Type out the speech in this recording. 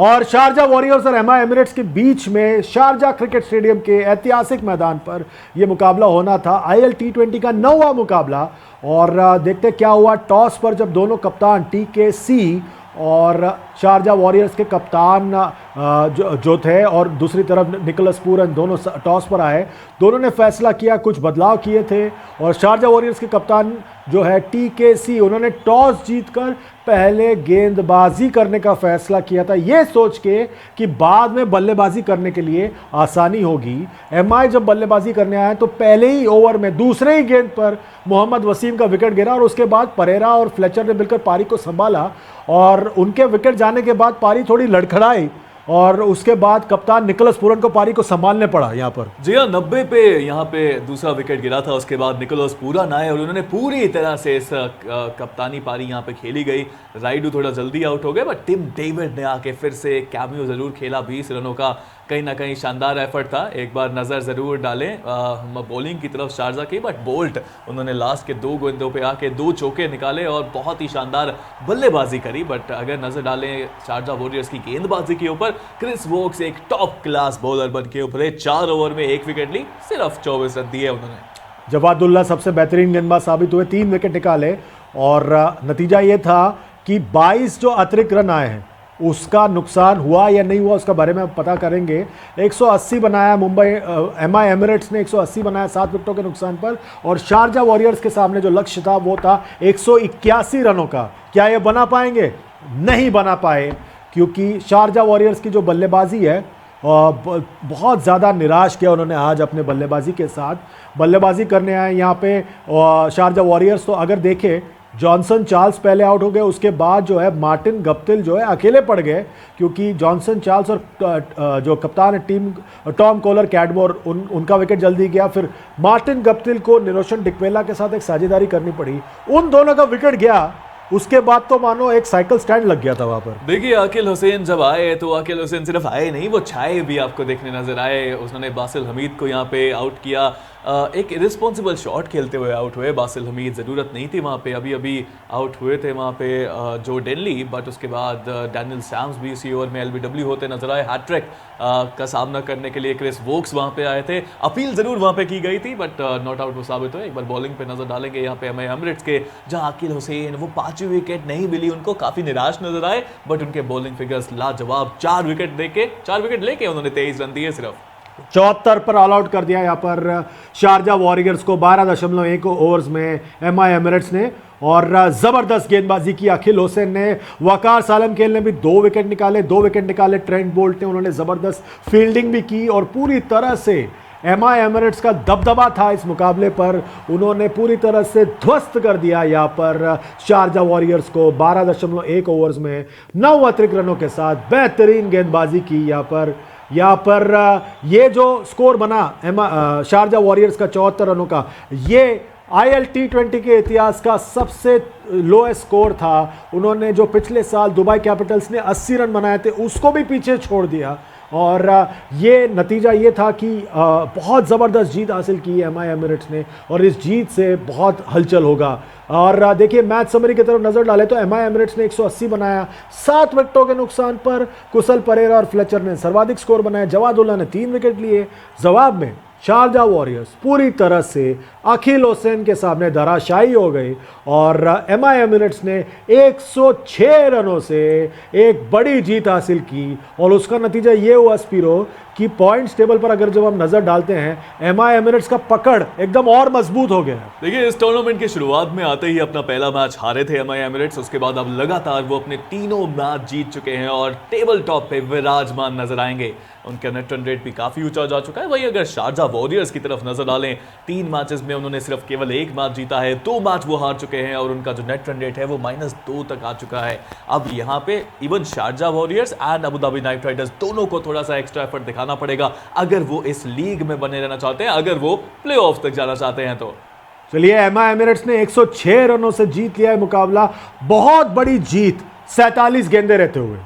और Sharjah warriors और MI Emirates के बीच में शारजा क्रिकेट स्टेडियम के ऐतिहासिक मैदान पर यह मुकाबला होना था। आईएल T20 का 9वां मुकाबला। और देखते क्या हुआ टॉस पर जब दोनों कप्तान TKC और शारजा वॉरियर्स के कप्तान जो थे और दूसरी तरफ निकोलस पूरन दोनों टॉस पर आए। दोनों ने फैसला किया, कुछ बदलाव किए थे और शारजा वॉरियर्स के कप्तान जो है TKC उन्होंने टॉस जीतकर पहले गेंदबाजी करने का फैसला किया था, यह सोच के कि बाद में बल्लेबाजी करने के लिए आसानी होगी। एमआई जब बल्लेबाजी करने आया तो पहले ही ओवर में दूसरे ही गेंद पर मोहम्मद वसीम का विकेट गिरा और उसके बाद परेरा और फ्लेचर ने मिलकर पारी को संभाला और उनके विकेट जाने के बाद पारी थोड़ी लड़खड़ाई और उसके बाद कप्तान निकोलस पूरन को पारी को संभालने पड़ा। यहाँ पर जी हाँ, 90 पे यहाँ पे दूसरा विकेट गिरा था। उसके बाद निकोलस पूरन आए और उन्होंने पूरी तरह से इस कप्तानी पारी यहाँ पे खेली गई। राइडू थोड़ा जल्दी आउट हो गए बट टिम डेविड ने आके फिर से कैमियो जरूर खेला। 20 रनों का कहीं ना कहीं शानदार एफर्ट था। एक बार नज़र ज़रूर डालें बॉलिंग की तरफ शारजा की, बट बोल्ट उन्होंने लास्ट के 2 गेंदों पे आके 2 चौके निकाले और बहुत ही शानदार बल्लेबाजी करी। बट अगर नज़र डालें शारजा वॉरियर्स की गेंदबाजी के ऊपर, क्रिस वोक्स एक टॉप क्लास बॉलर बन के उभरे। 4 ओवर में 1 विकेट ली, सिर्फ 24 रन दिए उन्होंने। जवादुल्ला सबसे बेहतरीन गेंदबाज साबित हुए, 3 विकेट निकाले और नतीजा ये था कि 22 जो अतिरिक्त रन आए हैं उसका नुकसान हुआ या नहीं हुआ उसका बारे में आप पता करेंगे। 180 बनाया मुंबई एमआई एमिरेट्स ने 180 बनाया 7 विकेटों के नुकसान पर और शारजा वॉरियर्स के सामने जो लक्ष्य था वो था 181 रनों का। क्या ये बना पाएंगे? नहीं बना पाए, क्योंकि शारजा वॉरियर्स की जो बल्लेबाजी है बहुत ज़्यादा निराश किया उन्होंने आज अपने बल्लेबाजी के साथ। बल्लेबाजी करने आए यहाँ पे शारजा वॉरियर्स, तो अगर देखें जॉनसन चार्ल्स पहले आउट हो गए, उसके बाद जो है मार्टिन गप्टिल जो है अकेले पड़ गए, क्योंकि जॉनसन चार्ल्स और जो कप्तान है टीम टॉम कोलर कैडमोर उनका विकेट जल्दी गया। फिर मार्टिन गप्टिल को निरोशन डिक्वेला के साथ एक साझेदारी करनी पड़ी, उन दोनों का विकेट गया। उसके बाद तो मानो एक साइकिल स्टैंड लग गया था वहां पर। देखिए आकिल हुसैन जब आए तो आकिल हुसैन सिर्फ आए नहीं, वो छाए भी आपको देखने नजर आए। उन्होंने बासिल हमीद को यहाँ पे आउट किया, एक इरिस्पॉन्सिबल शॉट खेलते हुए आउट हुए बासिल हमीद। ज़रूरत नहीं थी वहाँ पे, अभी अभी आउट हुए थे वहाँ पे जो डेनली, बट उसके बाद डैनियल सैम्स भी इसी ओवर में LBW होते नजर आए। हैट्रिक का सामना करने के लिए क्रिस वोक्स वहाँ पे आए थे। अपील ज़रूर वहाँ पे की गई थी बट नॉट आउट वो साबित हुए। एक बार बॉलिंग पे नजर डालेंगे यहाँ पे एमआई एमिरेट्स के, जहाँ आकिल हुसैन वो 5वीं विकेट नहीं मिली उनको, काफ़ी निराश नजर आए बट उनके बॉलिंग फिगर्स लाजवाब। 4 विकेट लेके उन्होंने 23 रन दिए सिर्फ। 74 पर ऑल आउट कर दिया यहाँ पर शारजा वॉरियर्स को 12.1 ओवर्स में एमआई एमिरेट्स ने। और जबरदस्त गेंदबाजी की अखिल हुसैन ने, वकार सालमखेल ने भी 2 विकेट निकाले। ट्रेंट बोल्ट ने उन्होंने जबरदस्त फील्डिंग भी की और पूरी तरह से एमआई एमिरेट्स का दबदबा था इस मुकाबले पर, उन्होंने पूरी तरह से ध्वस्त कर दिया यहाँ पर शारजा वॉरियर्स को। 12.1 ओवर्स में 9 अतिरिक्त रनों के साथ बेहतरीन गेंदबाजी की यहाँ पर ये जो स्कोर बना शारजा वॉरियर्स का 74 रनों का, ये आईएल T20 के इतिहास का सबसे लोएस्ट स्कोर था। उन्होंने जो पिछले साल दुबई कैपिटल्स ने 80 रन बनाए थे उसको भी पीछे छोड़ दिया और ये नतीजा ये था कि बहुत ज़बरदस्त जीत हासिल की है एमआई एमिरेट्स ने और इस जीत से बहुत हलचल होगा। और देखिए मैच समरी की तरफ नज़र डालें तो एमआई एमिरेट्स ने 180 बनाया 7 विकेटों के नुकसान पर। कुशल परेरा और फ्लेचर ने सर्वाधिक स्कोर बनाया, जवादुल्ला ने 3 विकेट लिए। जवाब में शारजा वॉरियर्स पूरी तरह से अखिल हुसैन के सामने धराशायी हो गई और एमआई एमिरेट्स ने 106 रनों से एक बड़ी जीत हासिल की। और उसका नतीजा ये हुआ स्पीरो कि पॉइंट्स टेबल पर अगर जब हम नजर डालते हैं एमआई एमिरेट्स का पकड़ एकदम और मजबूत हो गया। देखिए इस टूर्नामेंट की शुरुआत में आते ही अपना पहला मैच हारे थे एमआई एमिरेट्स, उसके बाद अब लगातार वो अपने तीनों मैच जीत चुके हैं और टेबल टॉप पे विराजमान नजर आएंगे। उनका नेट रन रेट भी काफी ऊंचा जा चुका है। वही अगर शारजा वॉरियर्स की तरफ नजर डालें, 3 मैचेस में उन्होंने सिर्फ केवल 1 मैच जीता है, 2 मैच वो हार चुके हैं और उनका जो नेट रन रेट है वो -2 तक आ चुका है। अब यहाँ पे even Sharjah warriors and Abu Dhabi Knight Riders दोनों को थोड़ा सा एक्स्ट्रा एफर्ट दिखाना पड़ेगा अगर वो इस लीग में बने रहना चाहते हैं, अगर वो प्लेऑफ तक जाना चाहते हैं तो। चलिए एमआई एमिरेट्स ने 106 रनों से जीत लिया है मुकाबला, बहुत बड़ी जीत 47 गेंदें रहते हुए।